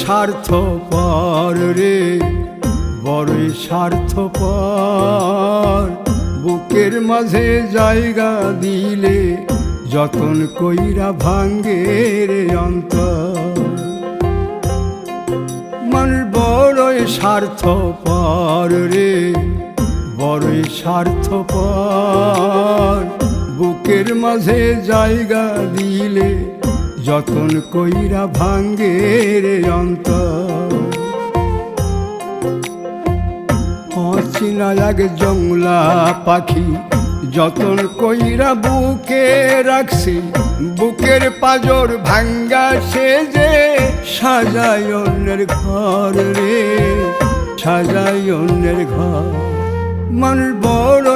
স্বার্থপর রে, বড়ই স্বার্থপর। বুকের মাঝে জায়গা দিলে যতন কইরা ভাঙ্গে রে অন্তর। মানুষ বড়ই স্বার্থপর রে, বড়ই স্বার্থপর। বুকের মাঝে জায়গা দিলে যতন কইরা ভাঙ্গে রে অন্তর। অচিনা এক জংলা পাখি যতন কইরা বুকে রাখছি, বুকের পাজর ভাঙ্গা সে যে সাজায় অন্যের ঘর রে, সাজায় অন্যের ঘর। মানুষ বড়